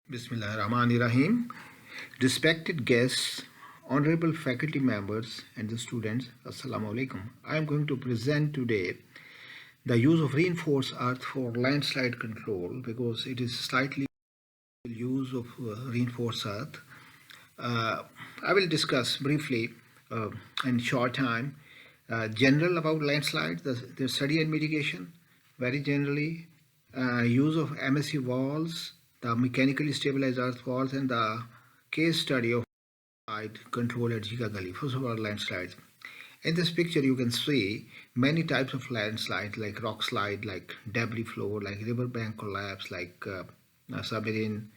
Bismillahirrahmanirrahim. Respected guests, honorable faculty members and the students, Assalamu alaikum. I am going to present today the use of reinforced earth for landslide control because it is slightly use of reinforced earth. I will discuss briefly in short time general about landslides, the study and mitigation, very generally, use of MSE walls, the mechanically stabilized earth walls, and the case study of control at Jiga Gully. First of all, landslides. In this picture, you can see many types of landslides, like rock slide, like debris flow, like riverbank collapse, like submarine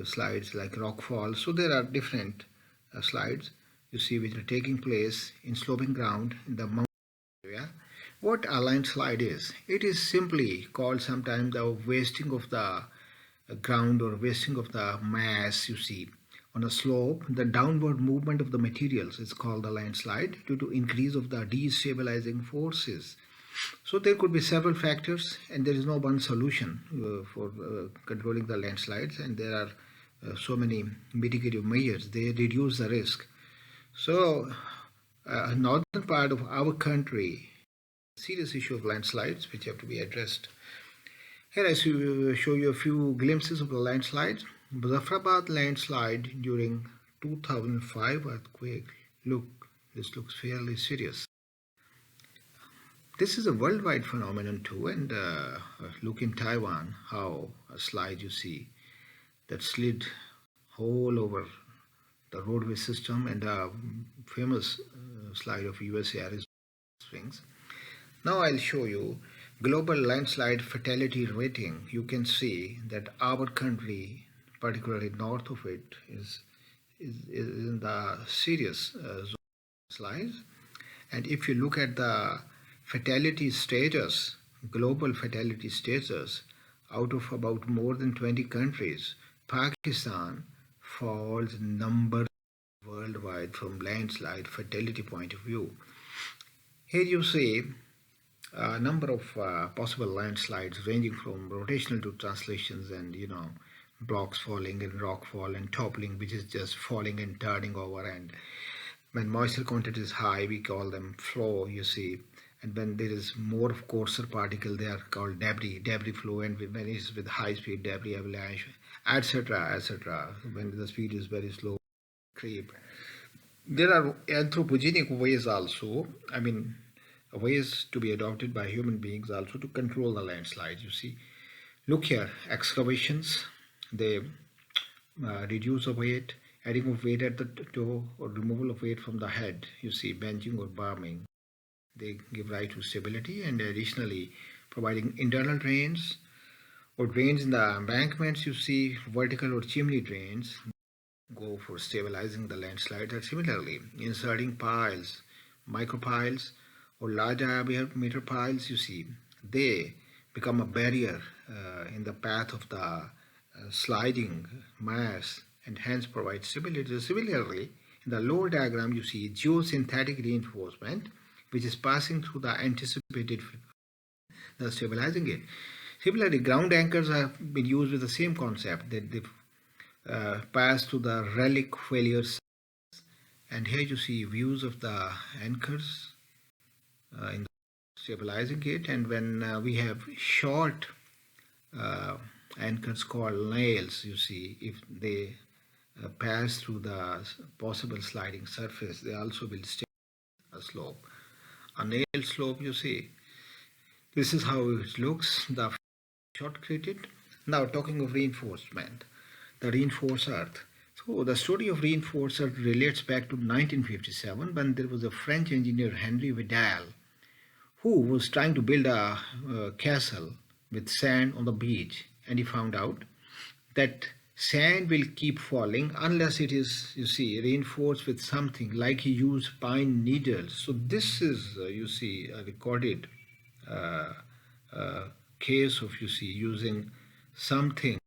slides, like rock fall. So there are different slides you see which are taking place in sloping ground in the mountain area. What a landslide is? It is simply called sometimes the wasting of the ground or wasting of the mass you see on a slope. The downward movement of the materials is called the landslide due to increase of the destabilizing forces. So there could be several factors and there is no one solution for controlling the landslides, and there are so many mitigative measures. They reduce the risk. So northern part of our country, serious issue of landslides which have to be addressed. Here I show you a few glimpses of the landslides. MUZAFFARABAD landslide during 2005 earthquake. Look, this looks fairly serious. This is a worldwide phenomenon too, and look in Taiwan how a slide you see that slid all over the roadway system, and a famous slide of USA Arizona Springs. Now I'll show you global landslide fatality rating. You can see that our country, particularly north of it, is in the serious slides. And if you look at the fatality status, global fatality status, out of about more than 20 countries, Pakistan falls number worldwide from landslide fatality point of view. Here you see a number of possible landslides ranging from rotational to translations, and blocks falling and rock fall and toppling, which is just falling and turning over. And when moisture content is high, we call them flow, you see. And when there is more of coarser particle, they are called debris flow. And when it is with high speed, debris avalanche, etc., etc. When the speed is very slow, creep. There are anthropogenic ways also, ways to be adopted by human beings also to control the landslides, you see. Look here, excavations, they reduce the weight, adding of weight at the toe, or removal of weight from the head, you see, benching or barming. They give rise to stability, and additionally providing internal drains or drains in the embankments, you see, vertical or chimney drains go for stabilizing the landslide. And similarly, inserting piles, micropiles or large diameter piles, you see, they become a barrier in the path of the sliding mass and hence provide stability. Similarly, in the lower diagram, you see geosynthetic reinforcement, which is passing through the anticipated, thus stabilizing it. Similarly, ground anchors have been used with the same concept, that they pass through the relic failures. And here you see views of the anchors in stabilizing it. And when we have short anchors called nails, you see, if they pass through the possible sliding surface, they also will stay a slope. A nail slope, you see, this is how it looks, the short-created. Now talking of reinforcement, the reinforced earth. So the story of reinforced earth relates back to 1957 when there was a French engineer, Henri Vidal, who was trying to build a castle with sand on the beach, and he found out that sand will keep falling unless it is, you see, reinforced with something, like he used pine needles. So this is, you see, a recorded case of, you see, using something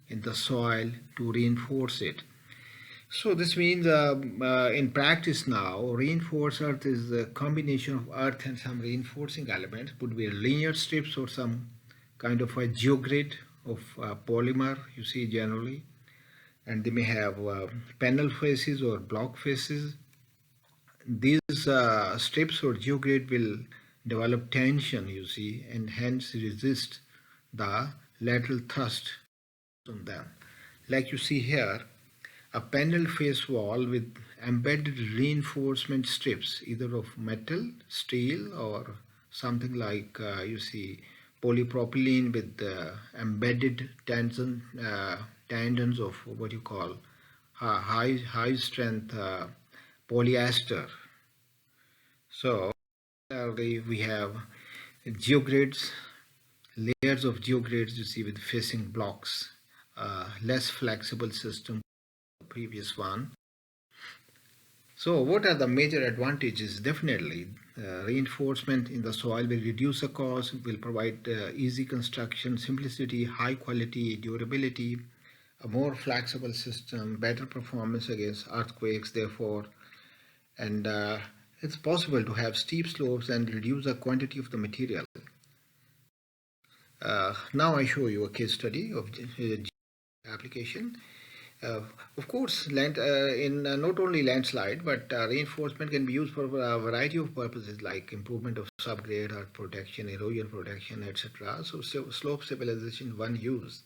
in the soil to reinforce it. So this means in practice now, reinforced earth is a combination of earth and some reinforcing elements. Could be linear strips or some kind of a geogrid of polymer, you see, generally, and they may have panel faces or block faces. These strips or geogrid will develop tension, you see, and hence resist the lateral thrust on them. Like you see here, a panel face wall with embedded reinforcement strips, either of metal, steel, or something like you see polypropylene with embedded tendons of what you call high strength polyester. So we have geogrids, layers of geogrids you see with facing blocks, less flexible system than the previous one. So what are the major advantages? Definitely, reinforcement in the soil will reduce the cost, will provide easy construction, simplicity, high quality, durability, a more flexible system, better performance against earthquakes, therefore, and it's possible to have steep slopes and reduce the quantity of the material. Now I show you a case study of application. Of course, not only landslide, but reinforcement can be used for a variety of purposes like improvement of subgrade, earth protection, erosion protection, etc. So slope stabilization is one use.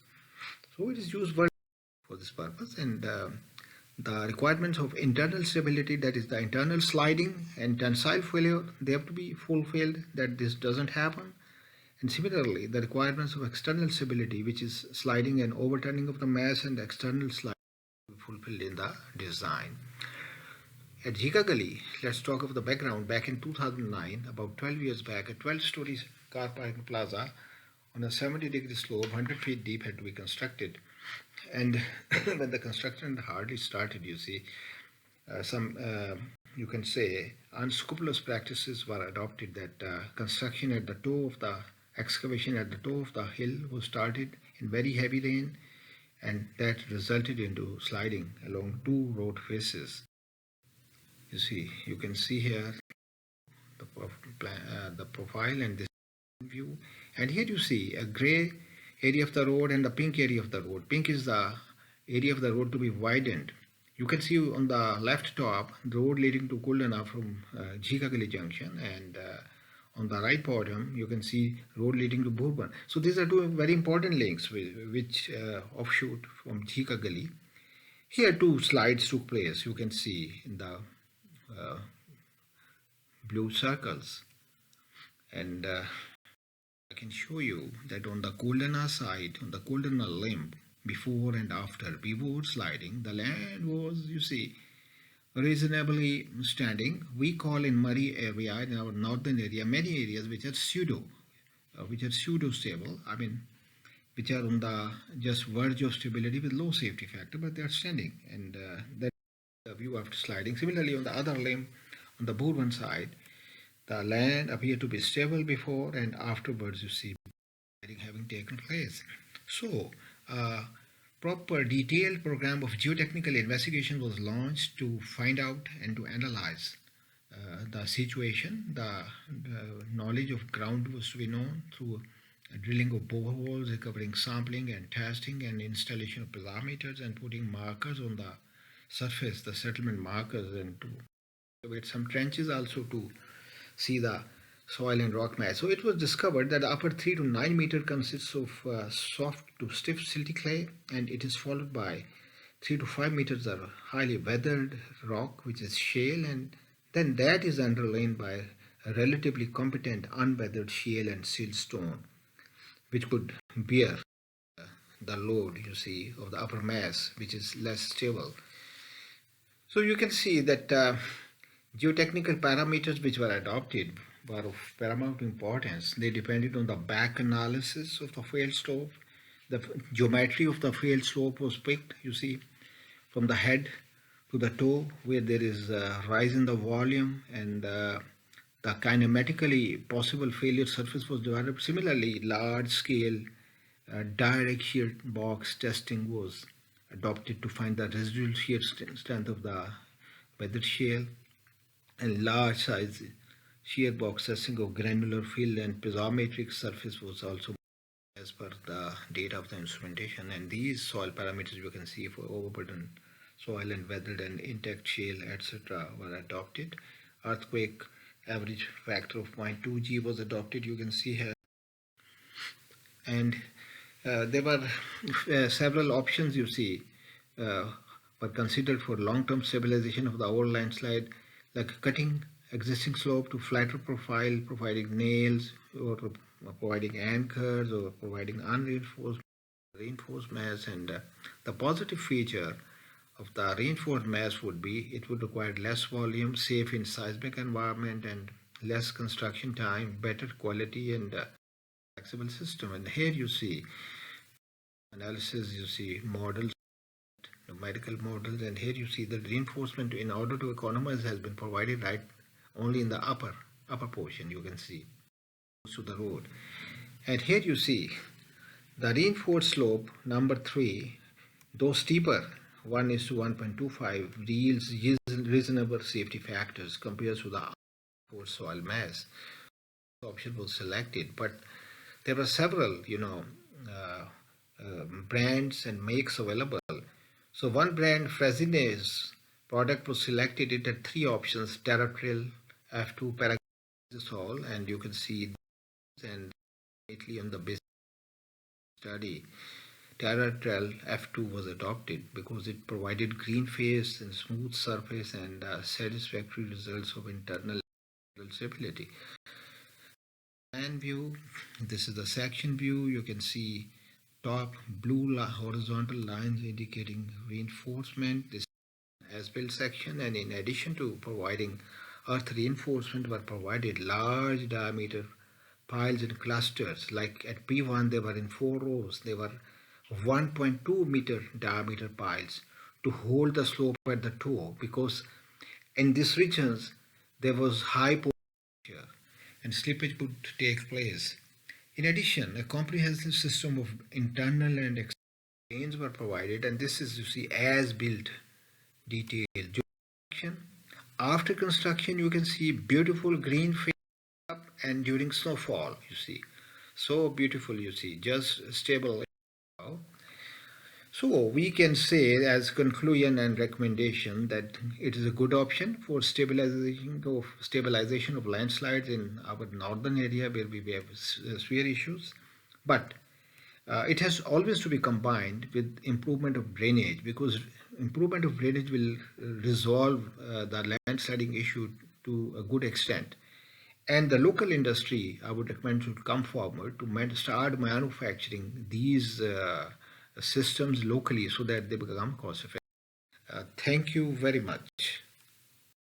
So it is used for this purpose, and the requirements of internal stability, that is the internal sliding and tensile failure, they have to be fulfilled, that this doesn't happen. And similarly, the requirements of external stability, which is sliding and overturning of the mass and external sliding, fulfilled in the design. At Jikagali, let's talk of the background. Back in 2009, about 12 years back, a 12-story car parking plaza on a 70-degree slope, 100 feet deep, had to be constructed. And when the construction hardly started, you see, you can say, unscrupulous practices were adopted, that construction at the toe of the excavation at the toe of the hill was started in very heavy rain, and that resulted into sliding along two road faces. You see, you can see here the profile and this view, and here you see a gray area of the road and the pink area of the road. Pink is the area of the road to be widened. You can see on the left top the road leading to Kuldana from Jikagali junction, and on the right bottom you can see road leading to Bhurban. So these are two very important links which offshoot from Jikagali. Here two slides took place, you can see in the blue circles, and I can show you that on the Kuldana side, on the Kuldana limb, before and after, before sliding, the land was, you see, reasonably standing. We call in Murray area, in our northern area, many areas which are pseudo stable, I mean, which are on the just verge of stability with low safety factor, but they are standing, and that the view after sliding. Similarly, on the other limb, on the Bhurban side, the land appeared to be stable before, and afterwards you see having taken place. So, proper detailed program of geotechnical investigation was launched to find out and to analyze the situation. The knowledge of ground was to be known through drilling of boreholes, recovering sampling and testing, and installation of parameters and putting markers on the surface, the settlement markers, and to excavate some trenches also to see the soil and rock mass. So it was discovered that the upper 3 to 9 meter consists of soft to stiff silty clay, and it is followed by 3 to 5 meters of highly weathered rock, which is shale, and then that is underlain by a relatively competent unweathered shale and siltstone, which could bear the load, you see, of the upper mass, which is less stable. So you can see that geotechnical parameters which were adopted were of paramount importance. They depended on the back analysis of the failed slope. The geometry of the failed slope was picked, you see, from the head to the toe, where there is a rise in the volume, and the kinematically possible failure surface was developed. Similarly, large-scale direct shear box testing was adopted to find the residual shear strength of the weathered shale, and large size shear box testing of granular fill and piezometric surface was also as per the data of the instrumentation. And these soil parameters you can see for overburden soil and weathered and intact shale, etc. were adopted. Earthquake average factor of 0.2 G was adopted, you can see here. And there were several options you see were considered for long-term stabilization of the overall landslide, like cutting existing slope to flatter profile, providing nails, or providing anchors, or providing reinforced mass. And the positive feature of the reinforced mass would be it would require less volume, safe in seismic environment, and less construction time, better quality, and flexible system. And here you see analysis, you see models, numerical models, and here you see the reinforcement in order to economize has been provided right only in the upper portion, you can see to the road. And here you see the reinforced slope number 3, though steeper 1:1.25, yields reasonable safety factors compared to the reinforced soil mass. The option was selected, but there were several brands and makes available. So one brand, FREYSSINET product, was selected. It had 3 options: Terra Trel F2 parasol, and you can see and lately on the base study Terra Trel F2 was adopted because it provided green face and smooth surface and satisfactory results of internal stability. Plan view, this is the section view. You can see top blue horizontal lines indicating reinforcement. This as-built section, and in addition to providing earth reinforcement were provided large diameter piles in clusters. Like at P1 they were in 4 rows. They were 1.2 meter diameter piles to hold the slope at the toe, because in these regions there was high pressure and slippage could take place. In addition, a comprehensive system of internal and external drains were provided, and this is, you see, as built detail. After construction, you can see beautiful green face up, and during snowfall, you see, so beautiful, you see, just stable. So we can say as conclusion and recommendation that it is a good option for stabilization of landslides in our northern area where we have severe issues, but it has always to be combined with improvement of drainage, because improvement of drainage will resolve the landsliding issue to a good extent. And the local industry, I would recommend, should come forward to start manufacturing these systems locally so that they become cost effective. Thank you very much.